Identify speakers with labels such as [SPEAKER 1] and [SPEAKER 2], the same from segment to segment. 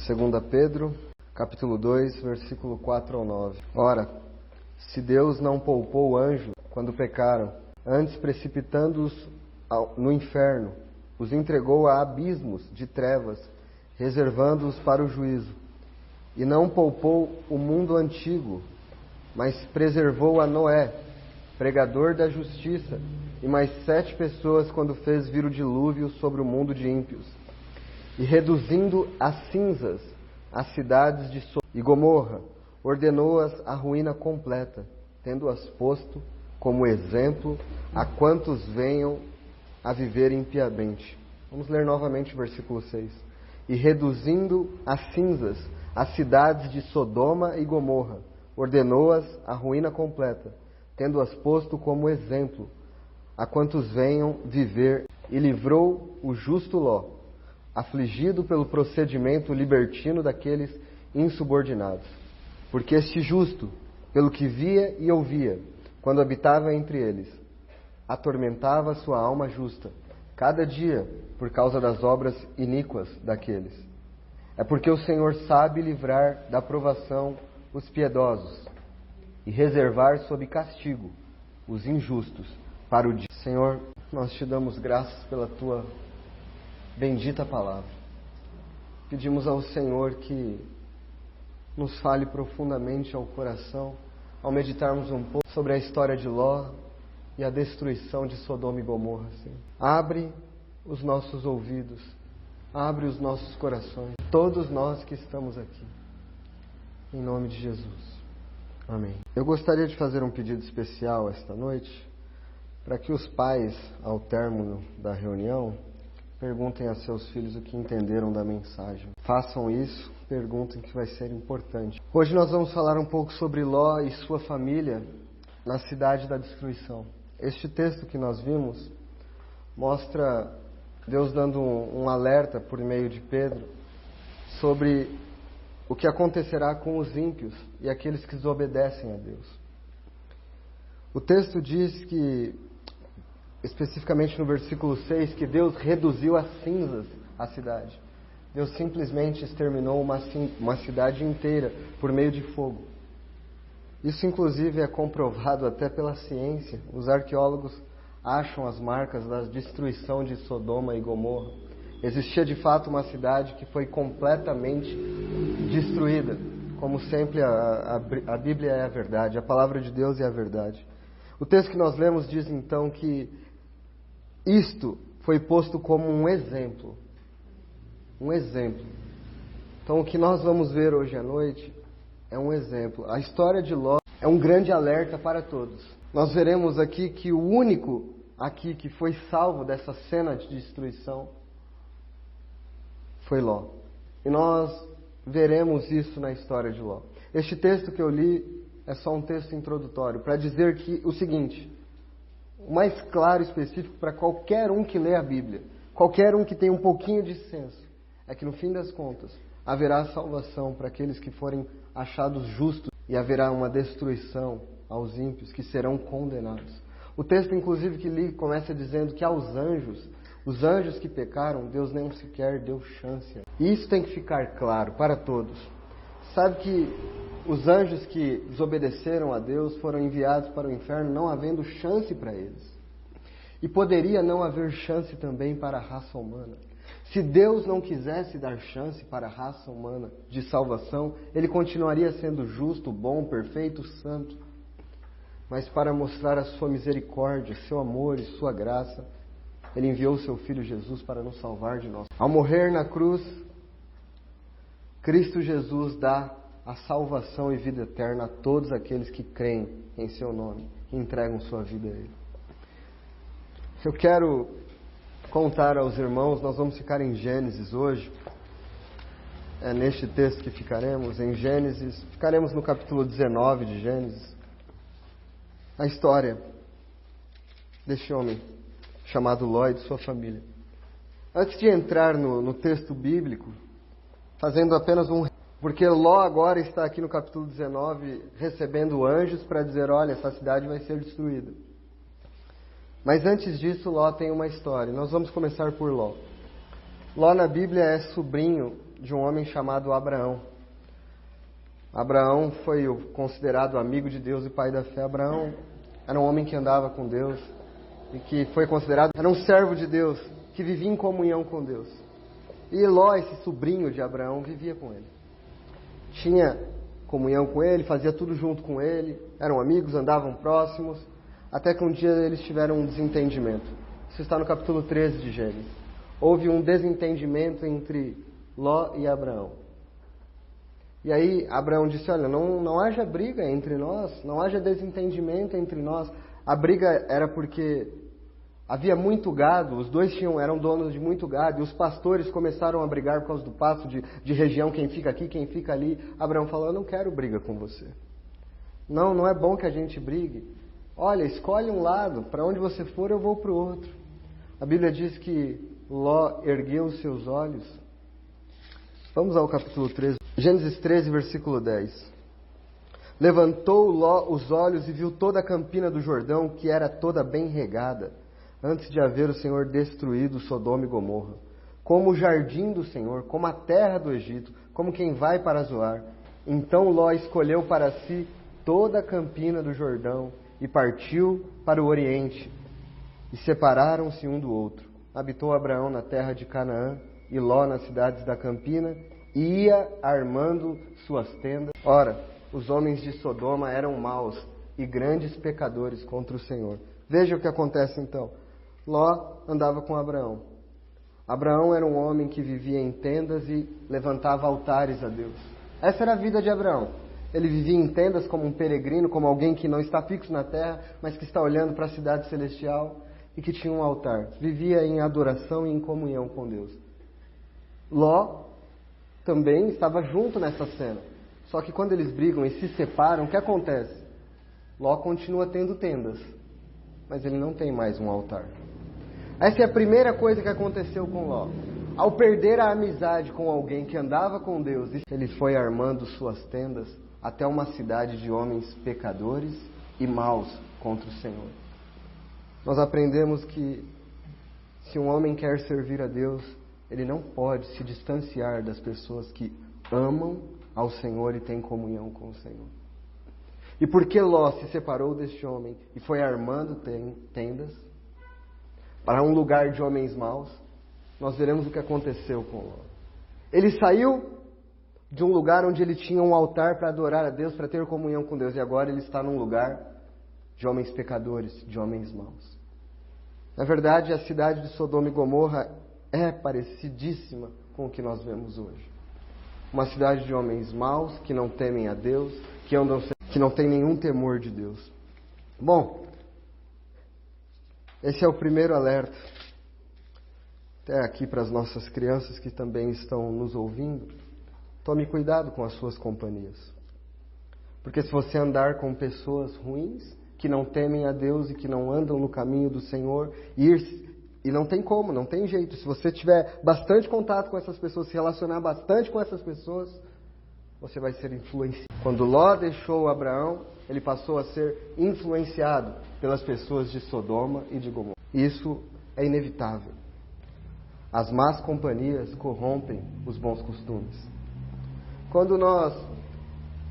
[SPEAKER 1] 2 Pedro, capítulo 2, versículo 4 ao 9. Ora, se Deus não poupou o anjo quando pecaram, antes precipitando-os no inferno, os entregou a abismos de trevas, reservando-os para o juízo. E não poupou o mundo antigo, mas preservou a Noé, pregador da justiça, e mais 7 pessoas quando fez vir o dilúvio sobre o mundo de ímpios. E reduzindo a cinzas as cidades de Sodoma e Gomorra, ordenou-as à ruína completa, tendo-as posto como exemplo a quantos venham a viver impiamente. Vamos ler novamente o versículo 6. E reduzindo a cinzas as cidades de Sodoma e Gomorra, ordenou-as à ruína completa, tendo-as posto como exemplo a quantos venham viver, e livrou o justo Ló, afligido pelo procedimento libertino daqueles insubordinados. Porque este justo, pelo que via e ouvia, quando habitava entre eles, atormentava sua alma justa, cada dia por causa das obras iníquas daqueles. É porque o Senhor sabe livrar da provação os piedosos e reservar sob castigo os injustos para o dia. Senhor, nós te damos graças pela tua bendita palavra. Pedimos ao Senhor que nos fale profundamente ao coração ao meditarmos um pouco sobre a história de Ló e a destruição de Sodoma e Gomorra, Senhor. Abre os nossos ouvidos, abre os nossos corações, todos nós que estamos aqui, em nome de Jesus. Amém. Eu gostaria de fazer um pedido especial esta noite, para que os pais, ao término da reunião, perguntem a seus filhos o que entenderam da mensagem. Façam isso, perguntem, que vai ser importante. Hoje nós vamos falar um pouco sobre Ló e sua família na cidade da destruição. Este texto que nós vimos mostra Deus dando um alerta por meio de Pedro sobre o que acontecerá com os ímpios e aqueles que desobedecem a Deus. O texto diz que, especificamente no versículo 6, que Deus reduziu a cinzas a cidade. Deus simplesmente exterminou uma cidade inteira por meio de fogo. Isso, inclusive, é comprovado até pela ciência. Os arqueólogos acham as marcas da destruição de Sodoma e Gomorra. Existia, de fato, uma cidade que foi completamente destruída. Como sempre, a Bíblia é a verdade, a palavra de Deus é a verdade. O texto que nós lemos diz, então, que isto foi posto como um exemplo. Um exemplo. Então, o que nós vamos ver hoje à noite é um exemplo. A história de Ló é um grande alerta para todos. Nós veremos aqui que o único aqui que foi salvo dessa cena de destruição foi Ló. E nós veremos isso na história de Ló. Este texto que eu li é só um texto introdutório para dizer que o seguinte: o mais claro e específico para qualquer um que lê a Bíblia, qualquer um que tem um pouquinho de senso, é que no fim das contas haverá salvação para aqueles que forem achados justos e haverá uma destruição aos ímpios que serão condenados. O texto, inclusive, que li começa dizendo que aos anjos, os anjos que pecaram, Deus nem sequer deu chance. E isso tem que ficar claro para todos. Sabe que os anjos que desobedeceram a Deus foram enviados para o inferno, não havendo chance para eles. E poderia não haver chance também para a raça humana. Se Deus não quisesse dar chance para a raça humana de salvação, Ele continuaria sendo justo, bom, perfeito, santo. Mas para mostrar a sua misericórdia, seu amor e sua graça, Ele enviou o seu Filho Jesus para nos salvar de nós. Ao morrer na cruz, Cristo Jesus dá a salvação e vida eterna a todos aqueles que creem em seu nome e entregam sua vida a Ele. Eu quero contar aos irmãos, nós vamos ficar em Gênesis hoje. É neste texto que ficaremos, em Gênesis. Ficaremos no capítulo 19 de Gênesis. A história deste homem chamado Ló e de sua família. Antes de entrar no texto bíblico, fazendo apenas porque Ló agora está aqui no capítulo 19 recebendo anjos para dizer: olha, essa cidade vai ser destruída. Mas antes disso, Ló tem uma história. Nós vamos começar por Ló. Ló na Bíblia é sobrinho de um homem chamado Abraão. Abraão foi considerado amigo de Deus e pai da fé. Abraão era um homem que andava com Deus e que foi considerado, era um servo de Deus, que vivia em comunhão com Deus. E Ló, esse sobrinho de Abraão, vivia com ele. Tinha comunhão com ele, fazia tudo junto com ele, eram amigos, andavam próximos, até que um dia eles tiveram um desentendimento. Isso está no capítulo 13 de Gênesis. Houve um desentendimento entre Ló e Abraão. E aí Abraão disse, olha, não haja briga entre nós, não haja desentendimento entre nós. A briga era porque havia muito gado, os dois eram donos de muito gado, e os pastores começaram a brigar por causa do pasto de região, quem fica aqui, quem fica ali. Abraão falou, eu não quero briga com você. Não é bom que a gente brigue. Olha, escolhe um lado, para onde você for eu vou para o outro. A Bíblia diz que Ló ergueu os seus olhos. Vamos ao capítulo 13. Gênesis 13, versículo 10. Levantou Ló os olhos e viu toda a campina do Jordão, que era toda bem regada, antes de haver o Senhor destruído Sodoma e Gomorra, como o jardim do Senhor, como a terra do Egito, como quem vai para Zoar. Então Ló escolheu para si toda a campina do Jordão e partiu para o oriente, e separaram-se um do outro. Habitou Abraão na terra de Canaã, e Ló nas cidades da campina, e ia armando suas tendas. Ora, os homens de Sodoma eram maus e grandes pecadores contra o Senhor. Veja o que acontece então. Ló andava com Abraão. Abraão era um homem que vivia em tendas e levantava altares a Deus. Essa era a vida de Abraão. Ele vivia em tendas como um peregrino, como alguém que não está fixo na terra, mas que está olhando para a cidade celestial e que tinha um altar. Vivia em adoração e em comunhão com Deus. Ló também estava junto nessa cena. Só que quando eles brigam e se separam, o que acontece? Ló continua tendo tendas, mas ele não tem mais um altar. Essa é a primeira coisa que aconteceu com Ló. Ao perder a amizade com alguém que andava com Deus, ele foi armando suas tendas até uma cidade de homens pecadores e maus contra o Senhor. Nós aprendemos que se um homem quer servir a Deus, ele não pode se distanciar das pessoas que amam ao Senhor e têm comunhão com o Senhor. E porque Ló se separou deste homem e foi armando tendas para um lugar de homens maus, nós veremos o que aconteceu com Ló. Ele saiu de um lugar onde ele tinha um altar para adorar a Deus, para ter comunhão com Deus, e agora ele está num lugar de homens pecadores, de homens maus. Na verdade, a cidade de Sodoma e Gomorra é parecidíssima com o que nós vemos hoje. Uma cidade de homens maus, que não temem a Deus, que não tem nenhum temor de Deus. Bom, esse é o primeiro alerta. Até aqui para as nossas crianças que também estão nos ouvindo. Tome cuidado com as suas companhias. Porque se você andar com pessoas ruins, que não temem a Deus e que não andam no caminho do Senhor, e não tem como, não tem jeito. Se você tiver bastante contato com essas pessoas, se relacionar bastante com essas pessoas, você vai ser influenciado. Quando Ló deixou Abraão, ele passou a ser influenciado pelas pessoas de Sodoma e de Gomorra. Isso é inevitável. As más companhias corrompem os bons costumes. Quando nós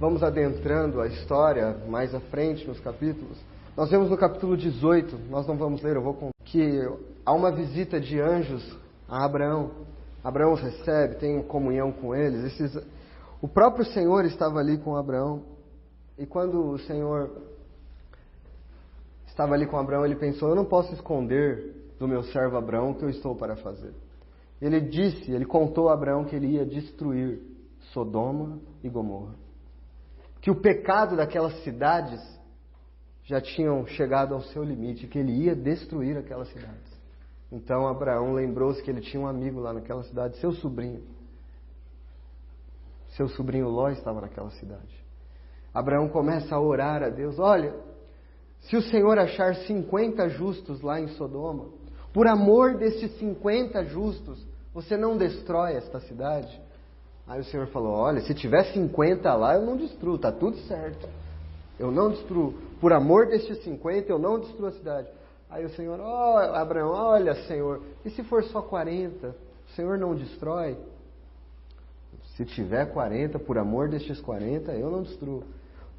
[SPEAKER 1] vamos adentrando a história mais à frente nos capítulos, nós vemos no capítulo 18, nós não vamos ler, eu vou contar, que há uma visita de anjos a Abraão. Abraão os recebe, tem comunhão com eles. O próprio Senhor estava ali com Abraão. E quando o Senhor estava ali com Abraão, ele pensou, eu não posso esconder do meu servo Abraão o que eu estou para fazer. Ele contou a Abraão que ele ia destruir Sodoma e Gomorra. Que o pecado daquelas cidades já tinham chegado ao seu limite, que ele ia destruir aquelas cidades. Então Abraão lembrou-se que ele tinha um amigo lá naquela cidade, seu sobrinho. Seu sobrinho Ló estava naquela cidade. Abraão começa a orar a Deus, olha, se o Senhor achar 50 justos lá em Sodoma, por amor destes 50 justos, você não destrói esta cidade? Aí o Senhor falou, olha, se tiver 50 lá, eu não destruo, está tudo certo. Eu não destruo. Por amor destes 50, eu não destruo a cidade. Aí o Senhor, Abraão, olha, Senhor, e se for só 40? O Senhor não destrói? Se tiver 40, por amor destes 40, eu não destruo.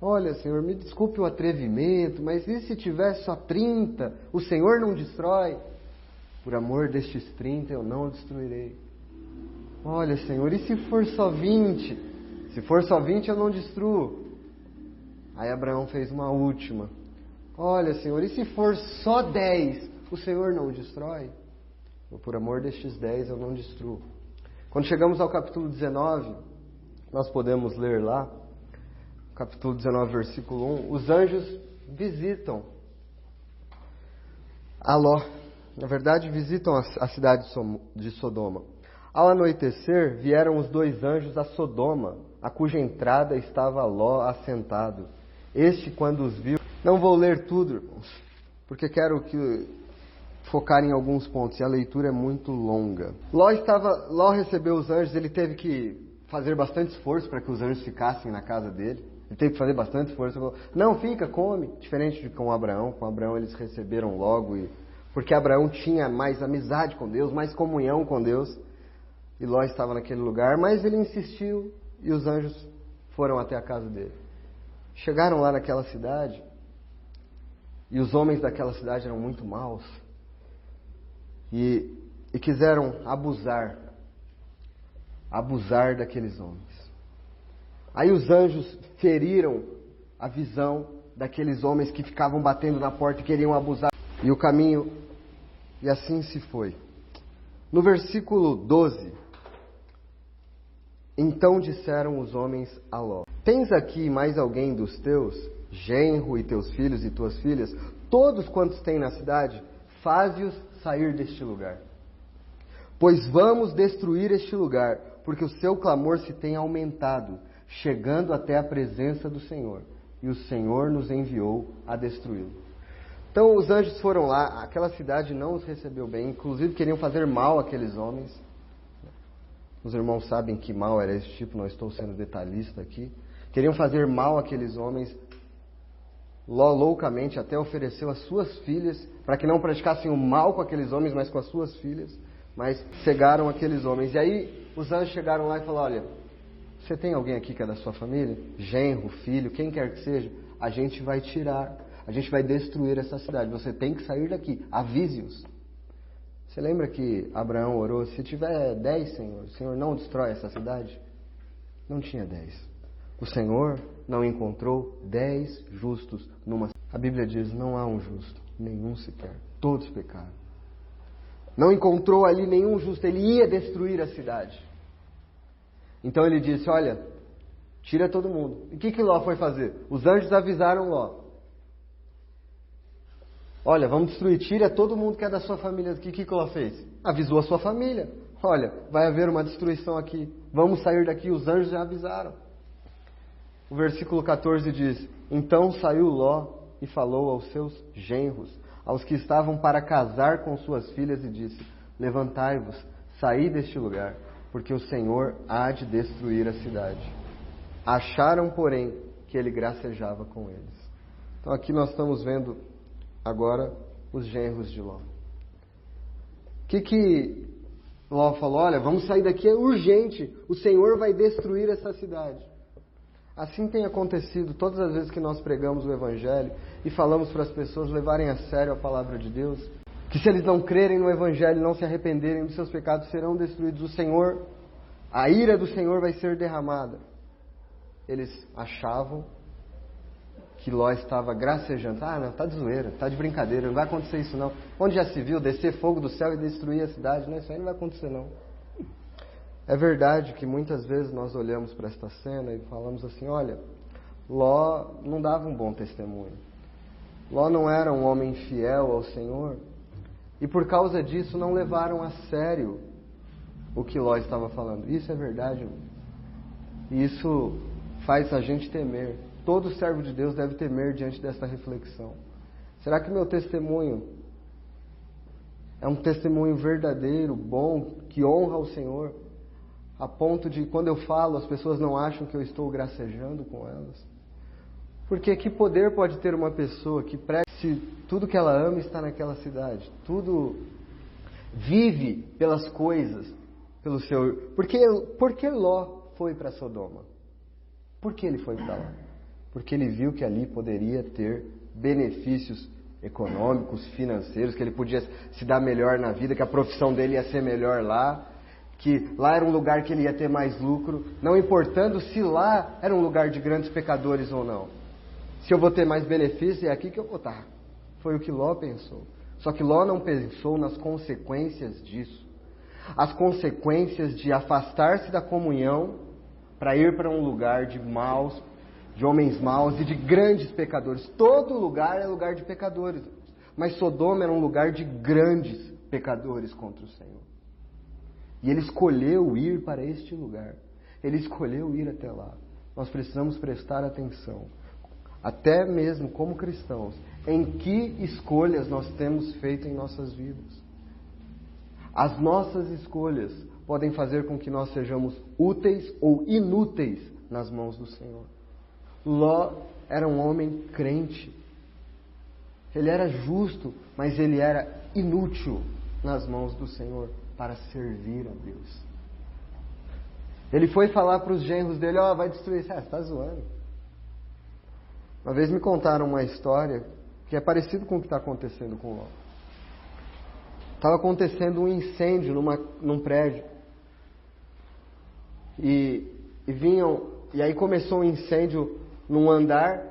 [SPEAKER 1] Olha, Senhor, me desculpe o atrevimento, mas e se tiver só 30? O Senhor não destrói? Por amor destes 30, eu não o destruirei. Olha, Senhor, e se for só 20? Se for só 20, eu não destruo. Aí Abraão fez uma última. Olha, Senhor, e se for só 10? O Senhor não o destrói? Por amor destes 10, eu não destruo. Quando chegamos ao capítulo 19, nós podemos ler lá, capítulo 19, versículo 1, os anjos visitam a Ló. Na verdade, visitam a cidade de Sodoma. Ao anoitecer, vieram os 2 anjos a Sodoma, a cuja entrada estava Ló assentado. Este, quando os viu... Não vou ler tudo, irmãos, porque quero focar em alguns pontos, e a leitura é muito longa. Ló recebeu os anjos, ele teve que fazer bastante esforço para que os anjos ficassem na casa dele. Ele teve que fazer bastante esforço. Ele falou, não, fica, come. Diferente de com Abraão. Com Abraão eles receberam logo, porque Abraão tinha mais amizade com Deus, mais comunhão com Deus. E Ló estava naquele lugar, mas ele insistiu e os anjos foram até a casa dele. Chegaram lá naquela cidade e os homens daquela cidade eram muito maus e quiseram abusar daqueles homens. Aí os anjos feriram a visão daqueles homens que ficavam batendo na porta e queriam abusar. E o caminho, e assim se foi. No versículo 12, então disseram os homens a Ló, tens aqui mais alguém dos teus, genro e teus filhos e tuas filhas, todos quantos têm na cidade, faze-os sair deste lugar. Pois vamos destruir este lugar, porque o seu clamor se tem aumentado, chegando até a presença do Senhor, e o Senhor nos enviou a destruí-lo. Então os anjos foram lá, aquela cidade não os recebeu bem, inclusive queriam fazer mal àqueles homens. Os irmãos sabem que mal era esse tipo, não estou sendo detalhista aqui. Queriam fazer mal àqueles homens. Ló loucamente até ofereceu as suas filhas, para que não praticassem o mal com aqueles homens, mas com as suas filhas. Mas cegaram aqueles homens. E aí os anjos chegaram lá e falaram, olha, você tem alguém aqui que é da sua família? Genro, filho, quem quer que seja? A gente vai tirar, a gente vai destruir essa cidade. Você tem que sair daqui, avise-os. Você lembra que Abraão orou, se tiver 10, Senhor, o Senhor não destrói essa cidade? Não tinha 10. O Senhor não encontrou 10 justos numa... A Bíblia diz, não há um justo, nenhum sequer. Todos pecaram. Não encontrou ali nenhum justo, ele ia destruir a cidade. Então ele disse, olha, tira todo mundo. E o que Ló foi fazer? Os anjos avisaram Ló. Olha, vamos destruir, tira todo mundo que é da sua família. O que Ló fez? Avisou a sua família. Olha, vai haver uma destruição aqui. Vamos sair daqui, os anjos já avisaram. O versículo 14 diz, então saiu Ló e falou aos seus genros, aos que estavam para casar com suas filhas e disse, levantai-vos, saí deste lugar, porque o Senhor há de destruir a cidade. Acharam, porém, que ele gracejava com eles. Então aqui nós estamos vendo agora os genros de Ló. O que Ló falou? Olha, vamos sair daqui, é urgente, o Senhor vai destruir essa cidade. Assim tem acontecido todas as vezes que nós pregamos o Evangelho e falamos para as pessoas levarem a sério a palavra de Deus, que se eles não crerem no Evangelho, não se arrependerem dos seus pecados, serão destruídos. O Senhor, a ira do Senhor vai ser derramada. Eles achavam que Ló estava gracejando. Ah, não, está de zoeira, está de brincadeira, não vai acontecer isso não. Onde já se viu descer fogo do céu e destruir a cidade? Não, isso aí não vai acontecer não. É verdade que muitas vezes nós olhamos para esta cena e falamos assim, olha, Ló não dava um bom testemunho. Ló não era um homem fiel ao Senhor. E por causa disso não levaram a sério o que Ló estava falando. Isso é verdade. E isso faz a gente temer. Todo servo de Deus deve temer diante desta reflexão. Será que meu testemunho é um testemunho verdadeiro, bom, que honra ao Senhor? A ponto de, quando eu falo, as pessoas não acham que eu estou gracejando com elas. Porque que poder pode ter uma pessoa que prega se tudo que ela ama está naquela cidade? Tudo vive pelas coisas, pelo seu... Por que Ló foi para Sodoma. Por que ele foi para lá? Porque ele viu que ali poderia ter benefícios econômicos, financeiros, que ele podia se dar melhor na vida, que a profissão dele ia ser melhor lá, que lá era um lugar que ele ia ter mais lucro, não importando se lá era um lugar de grandes pecadores ou não. Se eu vou ter mais benefícios, é aqui que eu vou estar. Foi o que Ló pensou. Só que Ló não pensou nas consequências disso. As consequências de afastar-se da comunhão para ir para um lugar de maus, de homens maus e de grandes pecadores. Todo lugar é lugar de pecadores. Mas Sodoma era um lugar de grandes pecadores contra o Senhor. E ele escolheu ir para este lugar. Ele escolheu ir até lá. Nós precisamos prestar atenção, até mesmo como cristãos, em que escolhas nós temos feito em nossas vidas. As nossas escolhas podem fazer com que nós sejamos úteis ou inúteis nas mãos do Senhor. Ló era um homem crente. Ele era justo, mas ele era inútil nas mãos do Senhor para servir a Deus. Ele foi falar para os genros dele, vai destruir. Você está zoando. Uma vez me contaram uma história que é parecido com o que está acontecendo com Ló. Estava acontecendo um incêndio num prédio. E aí começou um incêndio num andar,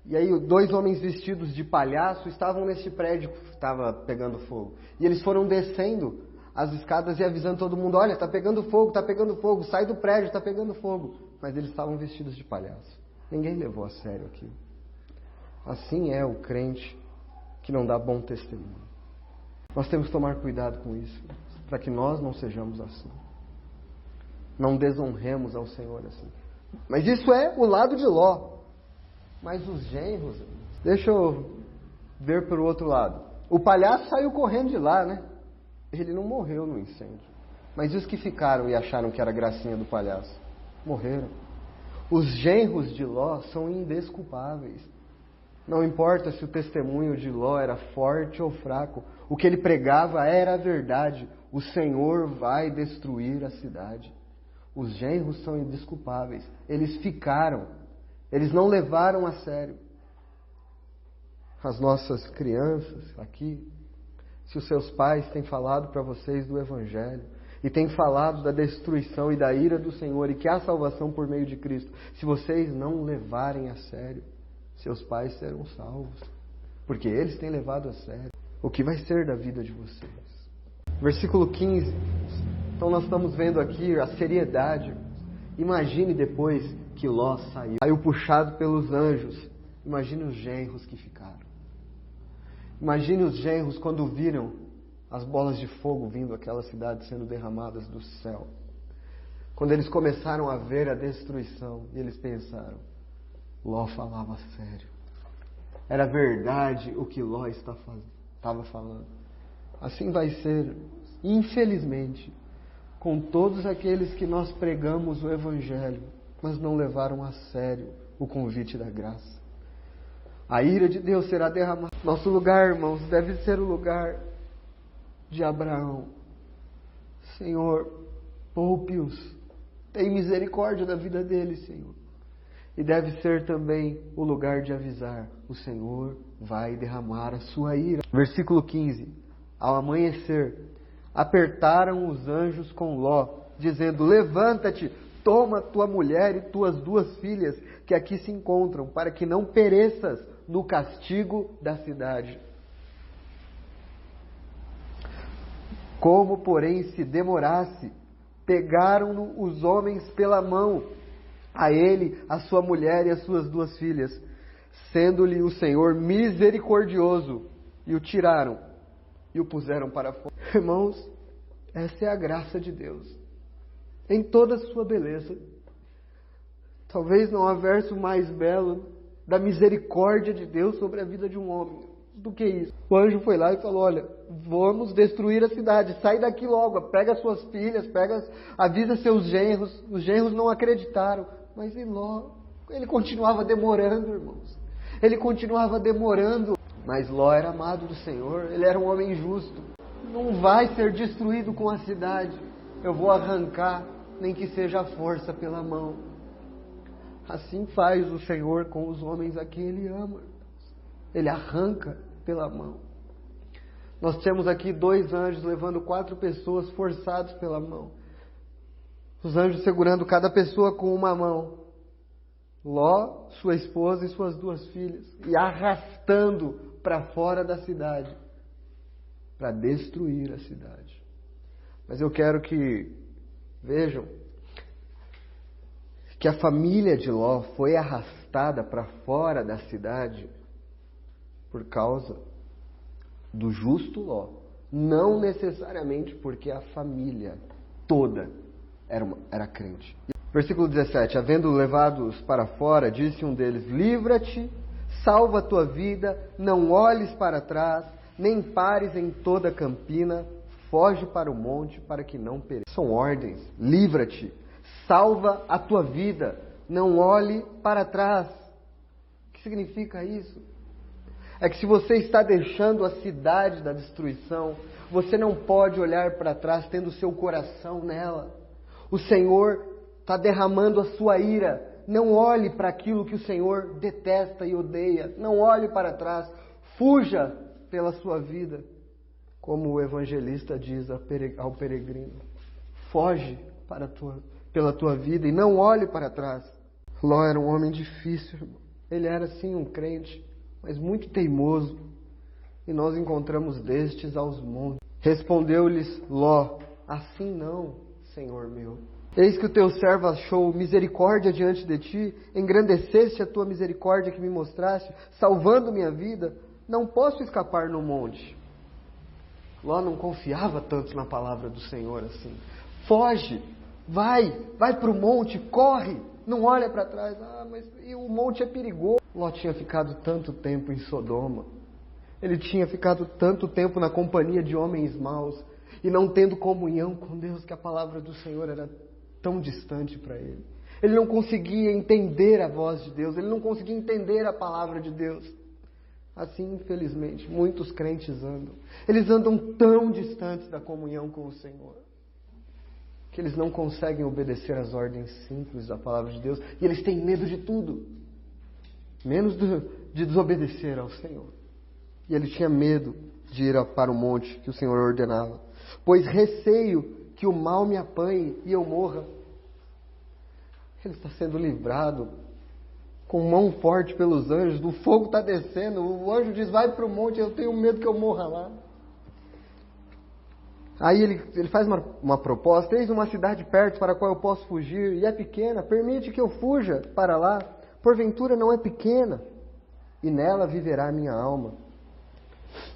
[SPEAKER 1] e aí 2 homens vestidos de palhaço estavam nesse prédio que estava pegando fogo. E eles foram descendo as escadas e avisando todo mundo, olha, está pegando fogo, sai do prédio, está pegando fogo. Mas eles estavam vestidos de palhaço. Ninguém levou a sério aquilo. Assim é o crente que não dá bom testemunho. Nós temos que tomar cuidado com isso, para que nós não sejamos assim. Não desonremos ao Senhor assim. Mas isso é o lado de Ló. Mas os genros, deixa eu ver para o outro lado. O palhaço saiu correndo de lá, né? Ele não morreu no incêndio. Mas os que ficaram e acharam que era gracinha do palhaço, morreram. Os genros de Ló são indesculpáveis. Não importa se o testemunho de Ló era forte ou fraco. O que ele pregava era a verdade. O Senhor vai destruir a cidade. Os genros são indesculpáveis. Eles ficaram. Eles não levaram a sério. As nossas crianças aqui, se os seus pais têm falado para vocês do Evangelho, e têm falado da destruição e da ira do Senhor, e que há salvação por meio de Cristo, se vocês não levarem a sério, seus pais serão salvos. Porque eles têm levado a sério. O que vai ser da vida de vocês? Versículo 15. Então nós estamos vendo aqui a seriedade. Imagine depois que Ló saiu puxado pelos anjos. Imagine os genros que ficaram. Imagine os genros quando viram as bolas de fogo vindo àquela cidade sendo derramadas do céu. Quando eles começaram a ver a destruição, e eles pensaram, Ló falava sério. Era verdade o que Ló estava falando. Assim vai ser, infelizmente, com todos aqueles que nós pregamos o Evangelho, mas não levaram a sério o convite da graça. A ira de Deus será derramada. Nosso lugar, irmãos, deve ser o lugar de Abraão. Senhor, poupe-os. Tem misericórdia da vida deles, Senhor. E deve ser também o lugar de avisar. O Senhor vai derramar a sua ira. Versículo 15. Ao amanhecer, apertaram os anjos com Ló, dizendo, levanta-te, toma tua mulher e tuas 2 filhas, que aqui se encontram, para que não pereças no castigo da cidade. Como, porém, se demorasse, pegaram-no os homens pela mão, a ele, a sua mulher e as suas 2 filhas, sendo-lhe o Senhor misericordioso, e o tiraram e o puseram para fora. Irmãos, essa é a graça de Deus, em toda a sua beleza. Talvez não há verso mais belo da misericórdia de Deus sobre a vida de um homem do que isso. O anjo foi lá e falou, olha, vamos destruir a cidade, sai daqui logo, pega as suas filhas, avisa seus genros. Os genros não acreditaram, mas Ló, ele continuava demorando, irmãos. Ele continuava demorando, mas Ló era amado do Senhor, ele era um homem justo. Não vai ser destruído com a cidade, eu vou arrancar nem que seja a força pela mão. Assim faz o Senhor com os homens a quem Ele ama. Ele arranca pela mão. Nós temos aqui 2 anjos levando 4 pessoas forçados pela mão. Os anjos segurando cada pessoa com uma mão. Ló, sua esposa e suas 2 filhas. E arrastando para fora da cidade. Para destruir a cidade. Mas eu quero que vejam que a família de Ló foi arrastada para fora da cidade por causa do justo Ló. Não necessariamente porque a família toda era crente. Versículo 17. Havendo levados para fora, disse um deles: livra-te, salva a tua vida, não olhes para trás, nem pares em toda a campina, foge para o monte para que não pereça. São ordens. Livra-te, salva a tua vida, não olhe para trás. O que significa isso? É que se você está deixando a cidade da destruição, você não pode olhar para trás tendo seu coração nela. O Senhor está derramando a sua ira. Não olhe para aquilo que o Senhor detesta e odeia. Não olhe para trás. Fuja pela sua vida. Como o evangelista diz ao peregrino. Foge pela tua vida e não olhe para trás. Ló era um homem difícil, irmão. Ele era sim um crente, mas muito teimoso. E nós encontramos destes aos montes. Respondeu-lhes Ló: assim não, Senhor meu. Eis que o teu servo achou misericórdia diante de ti, engrandeceste a tua misericórdia que me mostraste, salvando minha vida. Não posso escapar no monte. Ló não confiava tanto na palavra do Senhor assim. Foge, vai para o monte, corre, não olha para trás. Mas o monte é perigoso. Ló tinha ficado tanto tempo em Sodoma. Ele tinha ficado tanto tempo na companhia de homens maus e não tendo comunhão com Deus, que a palavra do Senhor era tão distante para ele. Ele não conseguia entender a voz de Deus, ele não conseguia entender a palavra de Deus. Assim, infelizmente, muitos crentes andam. Eles andam tão distantes da comunhão com o Senhor, que eles não conseguem obedecer às ordens simples da palavra de Deus, e eles têm medo de tudo, menos de desobedecer ao Senhor. E ele tinha medo de ir para o monte que o Senhor ordenava. Pois receio que o mal me apanhe e eu morra. Ele está sendo livrado com mão forte pelos anjos. O fogo está descendo. O anjo diz: vai para o monte, eu tenho medo que eu morra lá. Aí ele faz uma proposta: eis uma cidade perto para a qual eu posso fugir, e é pequena, permite que eu fuja para lá. Porventura não é pequena, e nela viverá a minha alma.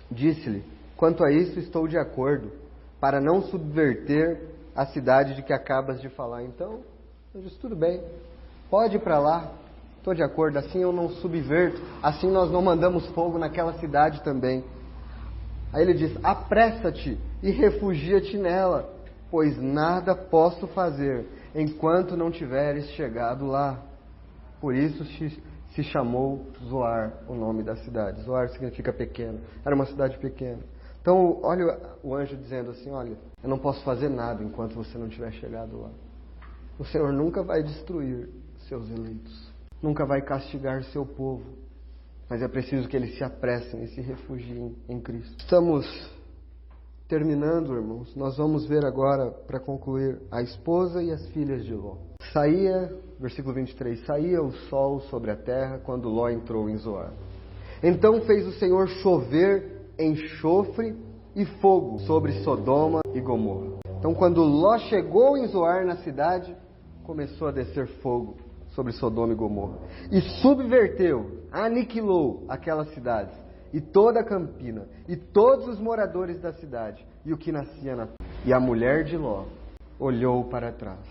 [SPEAKER 1] Disse-lhe: quanto a isso estou de acordo, para não subverter a cidade de que acabas de falar. Então, eu disse: tudo bem, pode ir para lá, estou de acordo, assim eu não subverto, assim nós não mandamos fogo naquela cidade também. Aí ele diz: apressa-te e refugia-te nela, pois nada posso fazer enquanto não tiveres chegado lá. Por isso se chamou Zoar, o nome da cidade. Zoar significa pequeno. Era uma cidade pequena. Então, olha o anjo dizendo assim: olha, eu não posso fazer nada enquanto você não tiver chegado lá. O Senhor nunca vai destruir seus eleitos. Nunca vai castigar seu povo. Mas é preciso que eles se apressem e se refugiem em Cristo. Estamos terminando, irmãos. Nós vamos ver agora, para concluir, a esposa e as filhas de Ló. Versículo 23, saía o sol sobre a terra quando Ló entrou em Zoar. Então fez o Senhor chover enxofre e fogo sobre Sodoma e Gomorra. Então quando Ló chegou em Zoar, na cidade, começou a descer fogo sobre Sodoma e Gomorra. E subverteu, aniquilou aquelas cidades, e toda a campina, e todos os moradores da cidade, e o que nascia na terra. E a mulher de Ló olhou para trás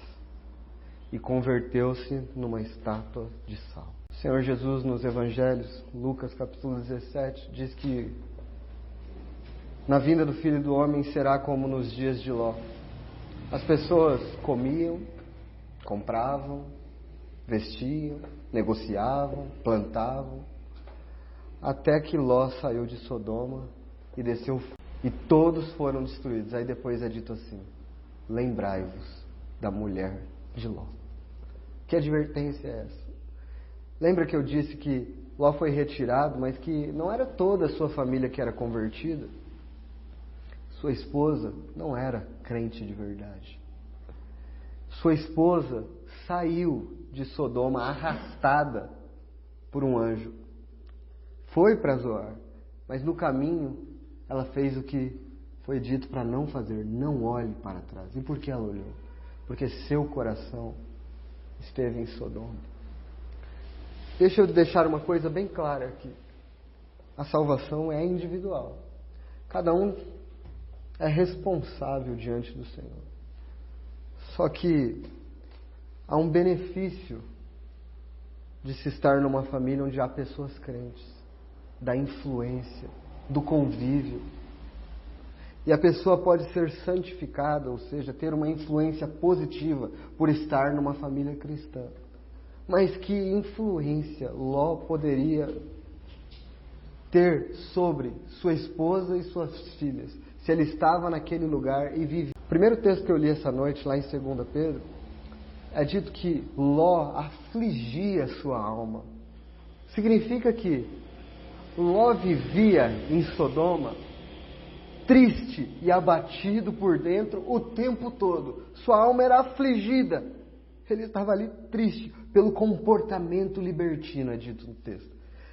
[SPEAKER 1] e converteu-se numa estátua de sal. O Senhor Jesus, nos Evangelhos, Lucas capítulo 17, diz que na vinda do Filho do Homem será como nos dias de Ló. As pessoas comiam, compravam, vestiam, negociavam, plantavam, até que Ló saiu de Sodoma e desceu, e todos foram destruídos. Aí depois é dito assim: lembrai-vos da mulher de Ló. Que advertência é essa? Lembra que eu disse que Ló foi retirado, mas que não era toda a sua família que era convertida? Sua esposa não era crente de verdade. Sua esposa saiu de Sodoma arrastada por um anjo. Foi para Zoar, mas no caminho ela fez o que foi dito para não fazer. Não olhe para trás. E por que ela olhou? Porque seu coração esteve em Sodoma. Deixa eu deixar uma coisa bem clara aqui. A salvação é individual. Cada um é responsável diante do Senhor. Só que há um benefício de se estar numa família onde há pessoas crentes, da influência, do convívio. E a pessoa pode ser santificada, ou seja, ter uma influência positiva por estar numa família cristã. Mas que influência Ló poderia ter sobre sua esposa e suas filhas, se ele estava naquele lugar e vivia? O primeiro texto que eu li essa noite, lá em 2 Pedro, é dito que Ló afligia sua alma. Significa que Ló vivia em Sodoma triste e abatido por dentro o tempo todo. Sua alma era afligida. Ele estava ali triste pelo comportamento libertino, é dito no texto.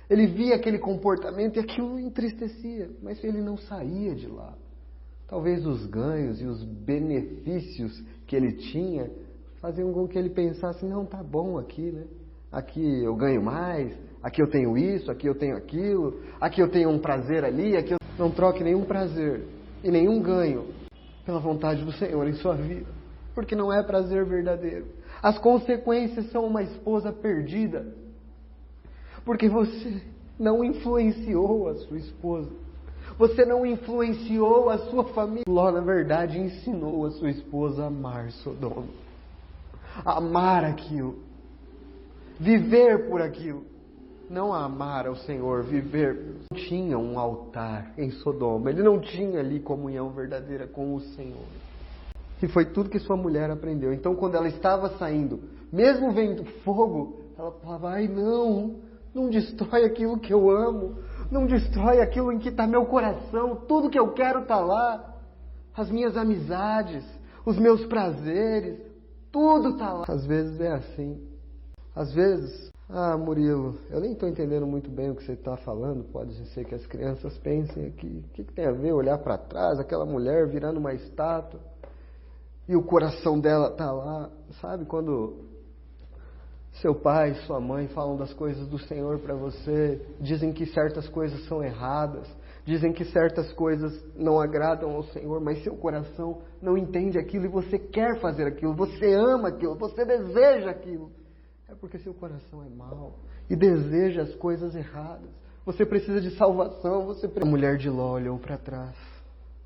[SPEAKER 1] Ele via aquele comportamento e aquilo o entristecia, mas ele não saía de lá. Talvez os ganhos e os benefícios que ele tinha faziam com que ele pensasse, não, tá bom aqui, né? Aqui eu ganho mais, aqui eu tenho isso, aqui eu tenho aquilo, aqui eu tenho um prazer ali, aqui eu não troque nenhum prazer e nenhum ganho pela vontade do Senhor em sua vida, porque não é prazer verdadeiro. As consequências são uma esposa perdida, porque você não influenciou a sua esposa, você não influenciou a sua família. Ló, na verdade, ensinou a sua esposa a amar Sodoma, a amar aquilo, viver por aquilo. Não amar ao Senhor, viver. Não tinha um altar em Sodoma. Ele não tinha ali comunhão verdadeira com o Senhor. E foi tudo que sua mulher aprendeu. Então, quando ela estava saindo, mesmo vendo fogo, ela falava, ai não destrói aquilo que eu amo. Não destrói aquilo em que está meu coração. Tudo que eu quero está lá. As minhas amizades, os meus prazeres, tudo está lá. Às vezes é assim. Às vezes... Murilo, eu nem estou entendendo muito bem o que você está falando. Pode ser que as crianças pensem aqui. O que tem a ver olhar para trás, aquela mulher virando uma estátua e o coração dela está lá? Sabe quando seu pai, sua mãe falam das coisas do Senhor para você, dizem que certas coisas são erradas, dizem que certas coisas não agradam ao Senhor, mas seu coração não entende aquilo e você quer fazer aquilo, você ama aquilo, você deseja aquilo. É porque seu coração é mau e deseja as coisas erradas. Você precisa de salvação. A mulher de Ló olhou para trás.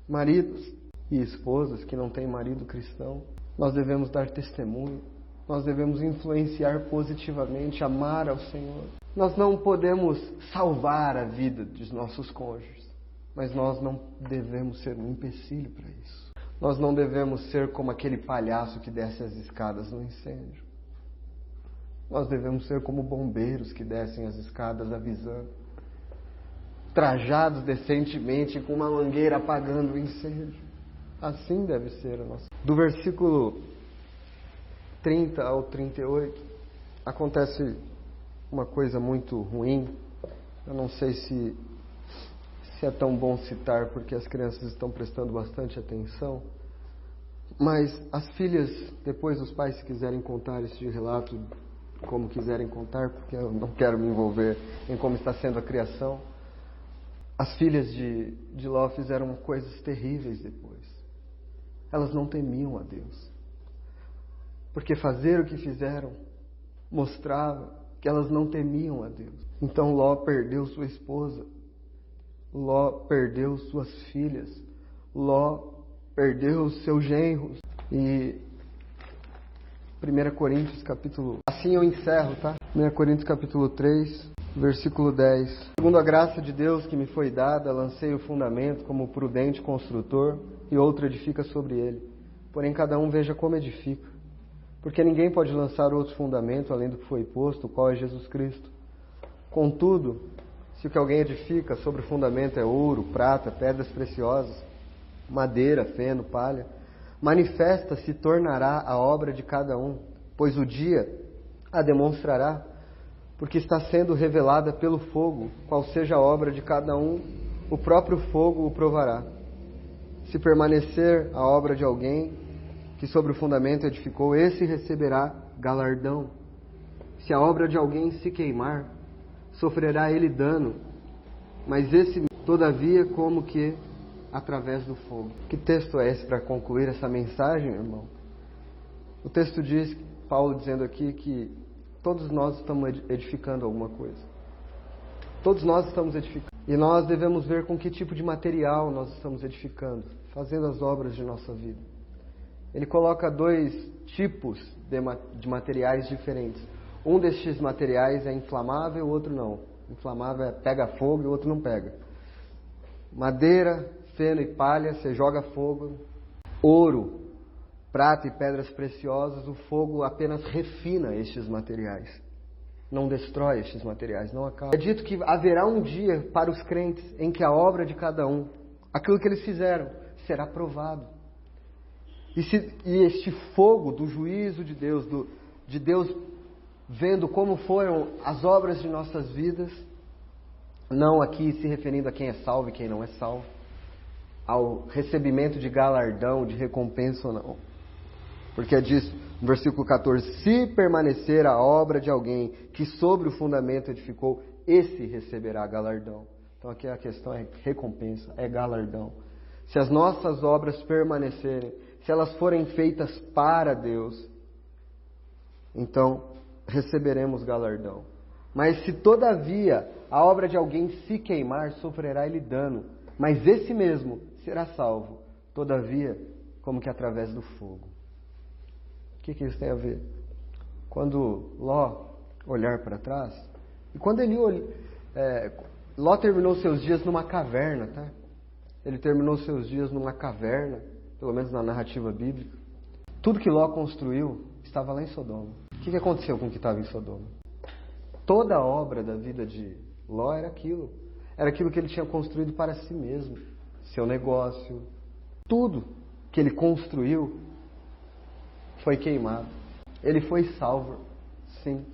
[SPEAKER 1] Maridos e esposas que não têm marido cristão, nós devemos dar testemunho. Nós devemos influenciar positivamente, amar ao Senhor. Nós não podemos salvar a vida dos nossos cônjuges, mas nós não devemos ser um empecilho para isso. Nós não devemos ser como aquele palhaço que desce as escadas no incêndio. Nós devemos ser como bombeiros que descem as escadas avisando, trajados decentemente com uma mangueira apagando o incêndio. Assim deve ser o nosso. Do versículo 30 ao 38, acontece uma coisa muito ruim. Eu não sei se é tão bom citar, porque as crianças estão prestando bastante atenção. Mas as filhas, depois os pais, se quiserem contar esse relato, como quiserem contar, porque eu não quero me envolver em como está sendo a criação. As filhas de Ló fizeram coisas terríveis depois. Elas não temiam a Deus. Porque fazer o que fizeram mostrava que elas não temiam a Deus. Então Ló perdeu sua esposa. Ló perdeu suas filhas. Ló perdeu seus genros. E 1 Coríntios capítulo... Assim eu encerro, tá? 1 Coríntios capítulo 3, versículo 10. Segundo a graça de Deus que me foi dada, lancei o fundamento como prudente construtor, e outro edifica sobre ele. Porém cada um veja como edifica. porque ninguém pode lançar outro fundamento além do que foi posto, o qual é Jesus Cristo. Contudo, se o que alguém edifica sobre o fundamento é ouro, prata, pedras preciosas, madeira, feno, palha, manifesta se tornará a obra de cada um, pois o dia a demonstrará, porque está sendo revelada pelo fogo, qual seja a obra de cada um, o próprio fogo o provará. Se permanecer a obra de alguém que sobre o fundamento edificou, esse receberá galardão. Se a obra de alguém se queimar, sofrerá ele dano, mas esse, todavia, como que através do fogo. Que texto é esse para concluir essa mensagem, irmão? O texto diz, Paulo dizendo aqui, que todos nós estamos edificando alguma coisa. Todos nós estamos edificando. E nós devemos ver com que tipo de material nós estamos edificando, fazendo as obras de nossa vida. Ele coloca dois tipos de materiais diferentes. Um destes materiais é inflamável, o outro não. Inflamável pega fogo e o outro não pega. Madeira, feno e palha, você joga fogo. Ouro, prata e pedras preciosas, o fogo apenas refina estes materiais. Não destrói estes materiais, não acaba. É dito que haverá um dia para os crentes em que a obra de cada um, aquilo que eles fizeram, será provado. E este fogo do juízo de Deus, de Deus vendo como foram as obras de nossas vidas, não aqui se referindo a quem é salvo e quem não é salvo, ao recebimento de galardão, de recompensa ou não. Porque diz no versículo 14, se permanecer a obra de alguém que sobre o fundamento edificou, esse receberá galardão. Então aqui a questão é recompensa, é galardão. Se as nossas obras permanecerem, se elas forem feitas para Deus, então receberemos galardão. Mas se todavia a obra de alguém se queimar, sofrerá ele dano. Mas esse mesmo será salvo, todavia, como que através do fogo. O que isso tem a ver? Quando Ló olhar para trás, e quando ele Ló terminou seus dias numa caverna, tá? Ele terminou seus dias numa caverna, pelo menos na narrativa bíblica. Tudo que Ló construiu estava lá em Sodoma. O que aconteceu com o que estava em Sodoma? Toda a obra da vida de Ló era aquilo. Era aquilo que ele tinha construído para si mesmo. Seu negócio. Tudo que ele construiu foi queimado. Ele foi salvo, sim.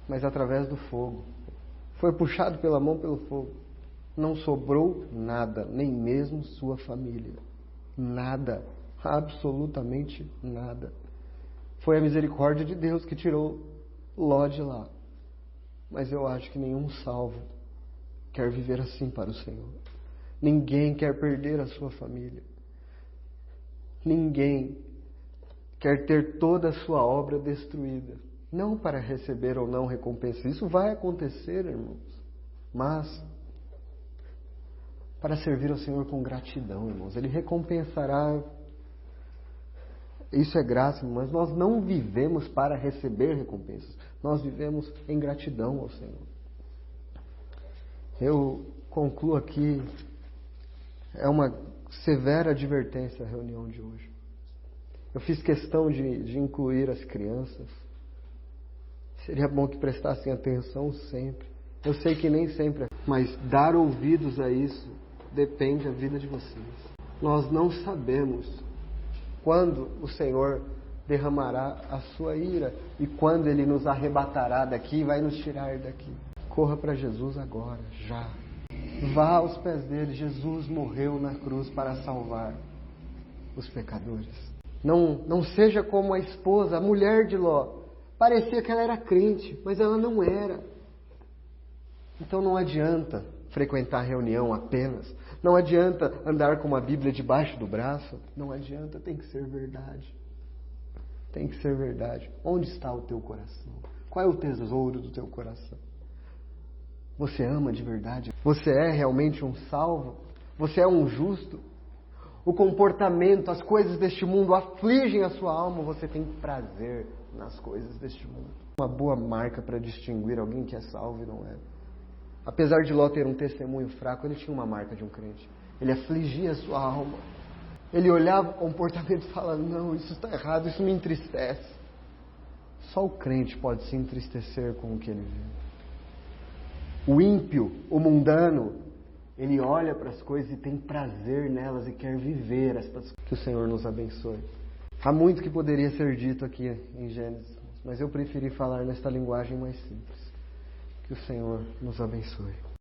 [SPEAKER 1] Mas através do fogo. Foi puxado pela mão pelo fogo. Não sobrou nada, nem mesmo sua família. Nada. Absolutamente nada. Foi a misericórdia de Deus que tirou Ló de lá. Mas eu acho que nenhum salvo quer viver assim para o Senhor. Ninguém quer perder a sua família. Ninguém quer ter toda a sua obra destruída. Não para receber ou não recompensa. Isso vai acontecer, irmãos. Mas para servir ao Senhor com gratidão, irmãos. Ele recompensará. Isso é graça, mas nós não vivemos para receber recompensas. Nós vivemos em gratidão ao Senhor. Eu concluo aqui. É uma severa advertência a reunião de hoje. Eu fiz questão de incluir as crianças. Seria bom que prestassem atenção sempre. Eu sei que nem sempre, mas dar ouvidos a isso depende da vida de vocês. Nós não sabemos quando o Senhor derramará a sua ira e quando Ele nos arrebatará daqui e vai nos tirar daqui. Corra para Jesus agora, já. Vá aos pés dele. Jesus morreu na cruz para salvar os pecadores. Não seja como a esposa, a mulher de Ló. Parecia que ela era crente, mas ela não era. Então não adianta frequentar reunião apenas. Não adianta andar com uma Bíblia debaixo do braço. Não adianta, tem que ser verdade. Tem que ser verdade. Onde está o teu coração? Qual é o tesouro do teu coração? Você ama de verdade? Você é realmente um salvo? Você é um justo? O comportamento, as coisas deste mundo afligem a sua alma, você tem prazer nas coisas deste mundo. Uma boa marca para distinguir alguém que é salvo e não é. Apesar de Ló ter um testemunho fraco, ele tinha uma marca de um crente. Ele afligia a sua alma. Ele olhava o comportamento e falava, não, isso está errado, isso me entristece. Só o crente pode se entristecer com o que ele vê. O ímpio, o mundano, ele olha para as coisas e tem prazer nelas e quer viver estas. Que o Senhor nos abençoe. Há muito que poderia ser dito aqui em Gênesis, mas eu preferi falar nesta linguagem mais simples. Que o Senhor nos abençoe.